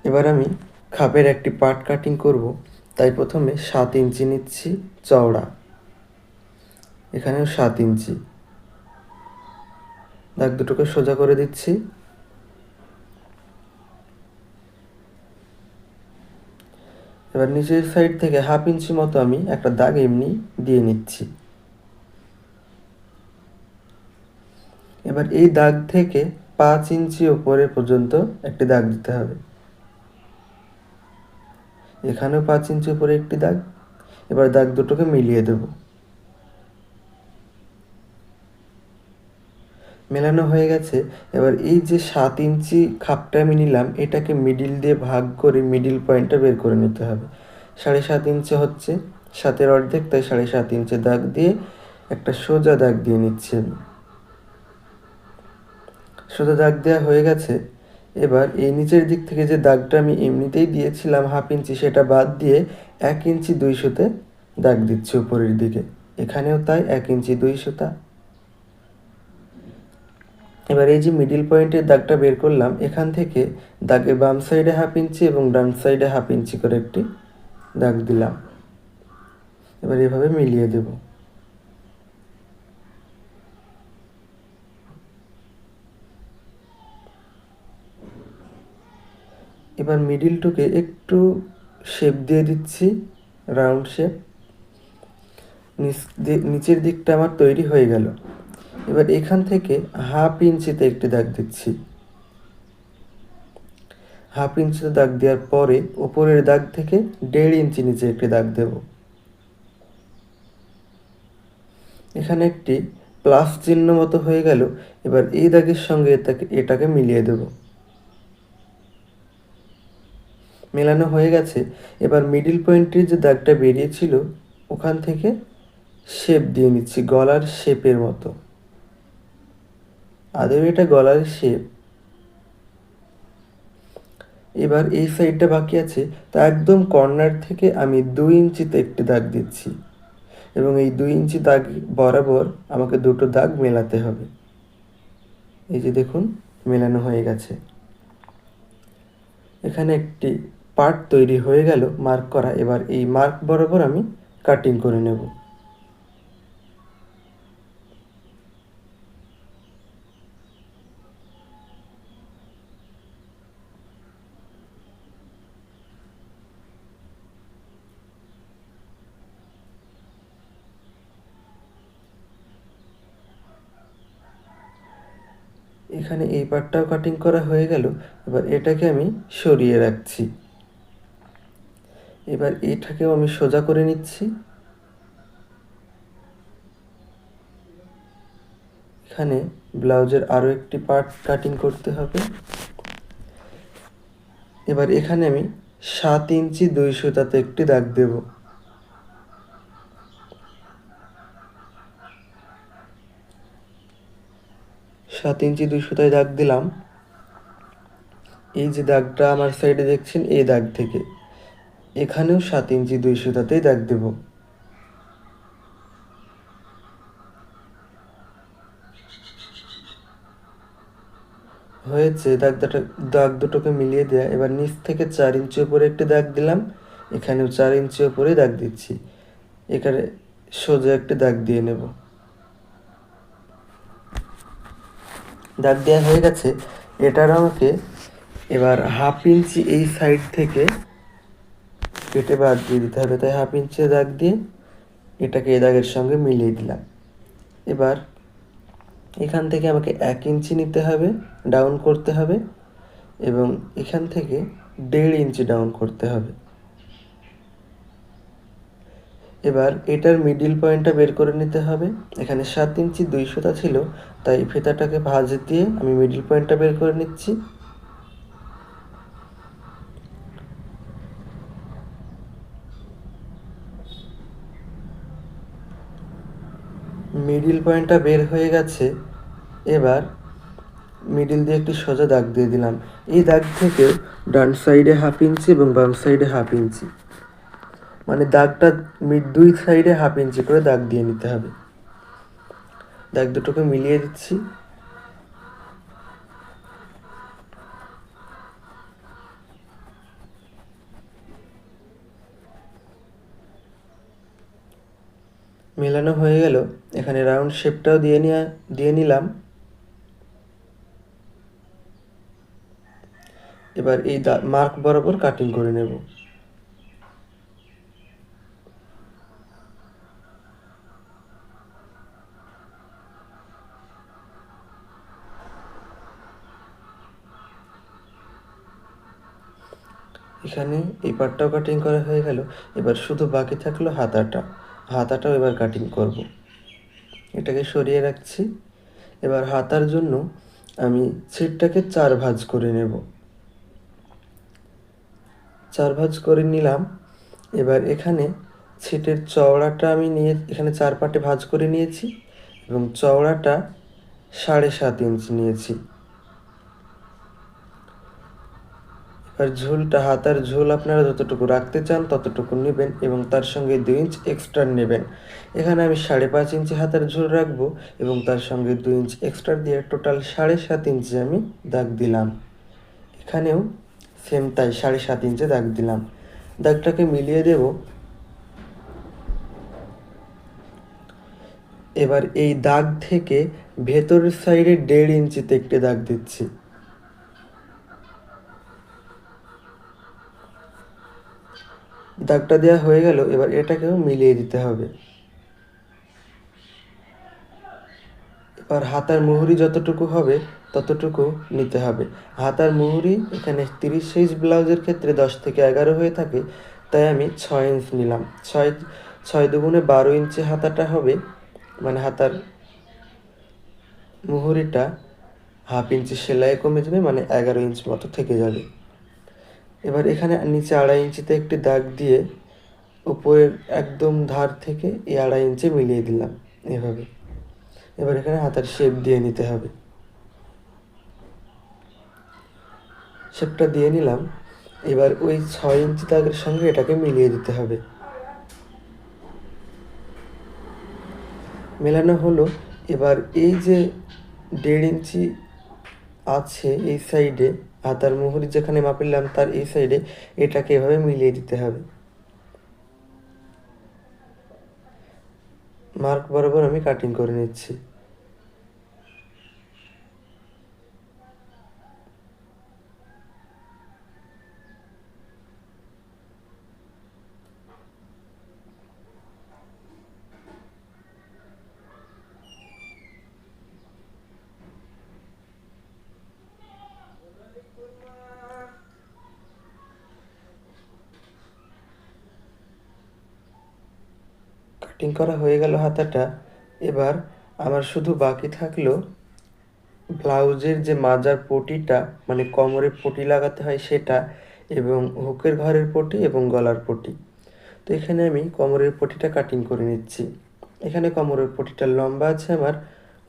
এবার আমি খাপের একটি পার্ট কাটিং করব, তাই প্রথমে 7 ইঞ্চি নিচ্ছি চওড়া, এখানেও 7 ইঞ্চি, দাগ দুটোকে সোজা করে দিচ্ছি। এবার নিচের সাইড থেকে 1/2 ইঞ্চি মতো আমি একটা দাগ এমনি দিয়ে নিচ্ছি। এবার এই দাগ থেকে 5 ইঞ্চি ওপরে পর্যন্ত একটি দাগ দিতে হবে, এখানেও 5 ইঞ্চি উপরে একটি দাগ। এবার দাগ দুটোকে মিলিয়ে দেব। মেলানো হয়ে গেছে। এবার এই যে 7 ইঞ্চি খাপটা আমি নিলাম, এটাকে মিডিল দিয়ে ভাগ করে মিডিল পয়েন্টটা বের করে নিতে হবে। 7.5 ইঞ্চি হচ্ছে 7-এর অর্ধেক, তাই 7.5 ইঞ্চি দাগ দিয়ে একটা সোজা দাগ দিয়ে নিচ্ছি আমি। সোজা দাগ দেওয়া হয়ে গেছে। এবার এই নিচের দিক থেকে যে দাগটা আমি এমনিতেই দিয়েছিলাম 1/2 ইঞ্চি, সেটা বাদ দিয়ে 1 ইঞ্চি 2 সুতে দাগ দিচ্ছি উপরের দিকে, এখানেও তাই 1 ইঞ্চি 2 সুতা। এবার এই যে মিডিল পয়েন্টের দাগটা বের করলাম, এখান থেকে দাগের বাম সাইডে 1/2 ইঞ্চি এবং ডান সাইডে 1/2 ইঞ্চি করে একটি দাগ দিলাম। এবার এভাবে মিলিয়ে দেব। এবার মিডিলটুকে একটু শেপ দিয়ে দিচ্ছি, রাউন্ড শেপ। নিচের দিকটা আমার তৈরি হয়ে গেল। এবার এখান থেকে 1/2 ইঞ্চিতে একটি দাগ দিচ্ছি। 1/2 ইঞ্চিতে দাগ দেওয়ার পরে ওপরের দাগ থেকে 1.5 ইঞ্চি নিচে একটি দাগ দেব। এখানে একটি প্লাস চিহ্ন মতো হয়ে গেল। এবার এই দাগের সঙ্গে এটাকে মিলিয়ে দেব। মেলানো হয়ে গেছে। এবার মিডিল পয়েন্টের যে দাগটা বেরিয়েছিল, ওখান থেকে শেপ দিয়ে নিচ্ছি, গলার শেপের মতো। আদৌ এটা গলার শেপ। এবার এই সাইডটা বাকি আছে, তা একদম কর্নার থেকে আমি 2 ইঞ্চিতে একটি দাগ দিচ্ছি এবং এই 2 ইঞ্চি দাগ বরাবর আমাকে দুটো দাগ মেলাতে হবে। এই যে দেখুন, মেলানো হয়ে গেছে। এখানে একটি পার্ট তৈরি হয়ে গেল মার্ক করা। এবার এই মার্ক বরাবর আমি কাটিং করে নেব। এখানে এই পার্টটাও কাটিং করা হয়ে গেল। এবার এটাকে আমি সরিয়ে রাখছি। এবার এটাকেও আমি সোজা করে নিচ্ছি। এখানে ব্লাউজের আরও একটি পার্ট কাটিং করতে হবে। এবার এখানে আমি 7 ইঞ্চি 2 সুতাতে একটি দাগ দেব। 7 ইঞ্চি 2 সুতায় দাগ দিলাম। এই যে দাগটা আমার সাইডে দেখছেন, এই দাগ থেকে এখানেও 7 ইঞ্চি 2 সুতাতেই দাগ দেব। হয়েছে দাগ দুটোকে মিলিয়ে দেয়া। এবার নিচ থেকে 4 ইঞ্চি উপরে একটি দাগ দিলাম, এখানেও 4 ইঞ্চি উপরে দাগ দিচ্ছি। এখানে সোজা একটি দাগ দিয়ে নেব। দাগ দেওয়া হয়ে গেছে। এটার আমাকে এবার 1/2 ইঞ্চি এই সাইড থেকে কেটে বাদ দিয়ে দিতে হবে, তাই 1/2 ইঞ্চি দাগ দিয়ে এটাকে এই দাগের সঙ্গে মিলিয়ে দিলাম। এবার এখান থেকে আমাকে 1 ইঞ্চি নিতে হবে, ডাউন করতে হবে এবং এখান থেকে 1.5 ইঞ্চি ডাউন করতে হবে। এবার এটার মিডিল পয়েন্টটা বের করে নিতে হবে। এখানে 7 ইঞ্চি 2 সুতা ছিল, তাই ফিতাটাকে ভাঁজ দিয়ে আমি মিডিল পয়েন্টটা বের করে নিচ্ছি। মিডিল পয়েন্টটা বের হয়ে গেছে। এবার মিডিল দিয়ে একটি সোজা দাগ দিয়ে দিলাম। এই দাগ থেকে ডান সাইডে 1/2 ইঞ্চি এবং বাম সাইডে 1/2 ইঞ্চি, মানে দাগটা দুই সাইডে 1/2 ইঞ্চি করে দাগ দিয়ে নিতে হবে। দাগ দুটোকে মিলিয়ে দিচ্ছি। মেলানো হয়ে গেল। এখানে রাউন্ড শেপটাও দিয়ে নিলাম। এবার এই মার্ক বরাবর কাটিং করে নেব। এখানে এই পার্টটাও কাটিং করা হয়ে গেল। এবার শুধু বাকি থাকলো হাতাটাও এবার কাটিং করব। এটাকে সরিয়ে রাখছি। এবার হাতার জন্য আমি ছিটটাকে 4 ভাঁজ করে নেব। 4 ভাঁজ করে নিলাম। এবার এখানে ছিটের চওড়াটা আমি এখানে 4 পার্টে ভাঁজ করে নিয়েছি এবং চওড়াটা 7.5 ইঞ্চি নিয়েছি। এবার হাতার ঝোল আপনারা যতটুকু রাখতে চান ততটুকু নেবেন এবং তার সঙ্গে 2 ইঞ্চ এক্সট্রা নেবেন। এখানে আমি 5.5 ইঞ্চি হাতার ঝোল রাখবো এবং তার সঙ্গে 2 ইঞ্চ এক্সট্রা দিয়ে টোটাল 7.5 ইঞ্চি আমি দাগ দিলাম। এখানেও সেম তাই 7.5 ইঞ্চি দাগ দিলাম। দাগটাকে মিলিয়ে দেব। এবার এই দাগ থেকে ভেতরের সাইডে 1.5 ইঞ্চিতে একটি দাগ দিচ্ছি। দাগটা দেওয়া হয়ে গেল। এবার এটাকেও মিলিয়ে দিতে হবে। এবার হাতার মুহুরি যতটুকু হবে ততটুকু নিতে হবে। হাতার মুহুরি এখানে 30 সাইজ ব্লাউজের ক্ষেত্রে 10 থেকে 11 হয়ে থাকে, তাই আমি 6 ইঞ্চ নিলাম। 6 দুগুণে 12 ইঞ্চি হাতাটা হবে, মানে হাতার মুহুরিটা 1/2 ইঞ্চি সেলাই কমে যাবে, মানে 11 ইঞ্চ মতো থেকে যাবে। এবার এখানে নিচে 2.5 ইঞ্চিতে একটি দাগ দিয়ে উপরের একদম ধার থেকে এই 2.5 ইঞ্চি মিলিয়ে দিলাম এভাবে। এবার এখানে হাতার শেপ দিয়ে নিতে হবে। শেপটা দিয়ে নিলাম। এবার ওই 6 ইঞ্চি দাগের সঙ্গে এটাকে মিলিয়ে দিতে হবে। মেলানো হলো। এবার এই যে 1.5 ইঞ্চি আছে এই সাইডে, হাতার মুহুরি যেখানে মাপিলাম তার এই সাইডে এটাকে এভাবে মিলিয়ে দিতে হবে। মার্ক বরাবর আমি কাটিং করে নিচ্ছি। কাটিং করা হয়ে গেল হাতাটা। এবার আমার শুধু বাকি থাকলো ব্লাউজের যে মাজার পটিটা, মানে কোমরে পটি লাগাতে হয় সেটা, এবং হুকের ঘরের পটি এবং গলার পটি। তো এখানে আমি কোমরের পটিটা কাটিং করে নিচ্ছি। এখানে কোমরের পটিটা লম্বা আছে আমার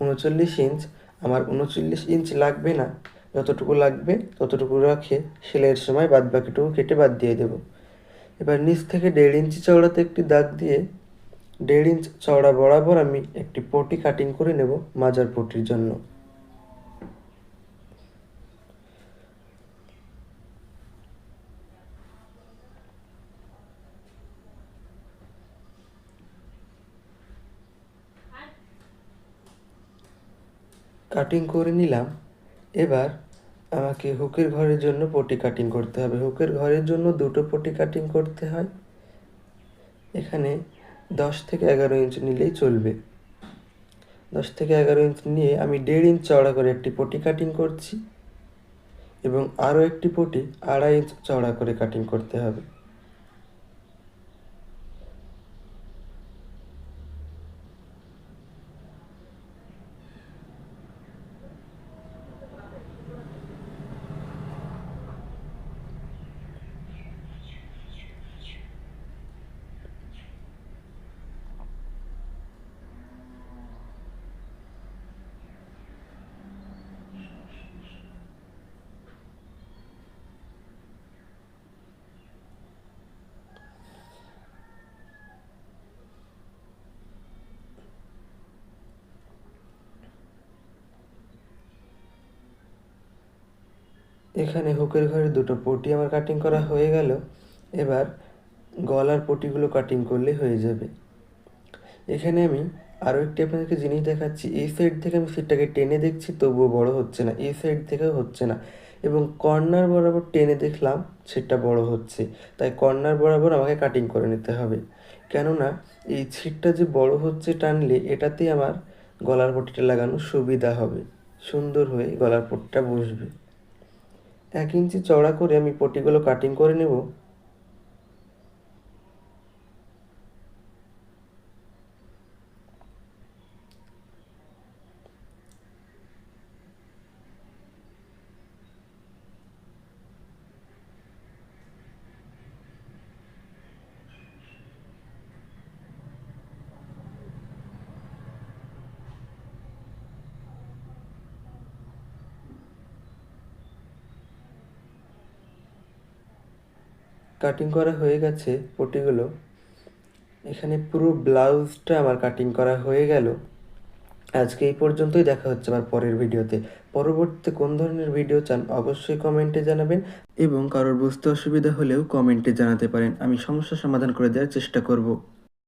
39 ইঞ্চ। আমার 39 ইঞ্চ লাগবে না, যতটুকু লাগবে ততটুকু রাখে সেলাইয়ের সময় বাদ বাকিটুকু কেটে বাদ দিয়ে দেব। এবার নিচ থেকে 1.5 ইঞ্চি চওড়াতে একটি দাগ দিয়ে 1.5 ইঞ্চ চওড়া বরাবর আমি একটি পটি কাটিং করে নেব মাজার পটির জন্য। কাটিং করে নিলাম। এবার আমাকে হুকের ঘরের জন্য পটি কাটিং করতে হবে। হুকের ঘরের জন্য 2টো পটি কাটিং করতে হয়। এখানে 10 থেকে 11 ইঞ্চ নিলেই চলবে। 10 থেকে 11 ইঞ্চ নিয়ে আমি 1.5 ইঞ্চ চওড়া করে একটি পটি কাটিং করছি এবং আরও একটি পটি 2.5 ইঞ্চ চওড়া করে কাটিং করতে হবে। এখানে হুকের ঘরে 2টো পটি আমার কাটিং করা হয়ে গেল। এবার গলার পটিগুলো কাটিং করলে হয়ে যাবে। এখানে আমি আরও একটি আপনাদেরকে জিনিস দেখাচ্ছি। এই সাইড থেকে আমি সিটটাকে টেনে দেখছি, তবুও বড় হচ্ছে না, এই সাইড থেকেও হচ্ছে না, এবং কর্নার বরাবর টেনে দেখলাম সিটটা বড় হচ্ছে। তাই কর্নার বরাবর আমাকে কাটিং করে নিতে হবে, কেননা এই সিটটা যে বড় হচ্ছে টানলে এটাতেই আমার গলার পট্টিটা লাগানো সুবিধা হবে, সুন্দর হয়ে গলার পট্টিটা বসবে। 1 ইঞ্চি চওড়া করে আমি পট্টিগুলো কাটিং করে নেব। কাটিং করা হয়ে গেছে পট্টিগুলো। এখানে পুরো ব্লাউজটা আমার কাটিং করা হয়ে গেল। আজকে এই পর্যন্তই, দেখা হচ্ছে আবার পরের ভিডিওতে। পরবর্তীতে কোন ধরনের ভিডিও চান অবশ্যই কমেন্টে জানাবেন, এবং কারোর বুঝতে অসুবিধা হলেও কমেন্টে জানাতে পারেন, আমি সমস্যার সমাধান করে দেওয়ার চেষ্টা করব।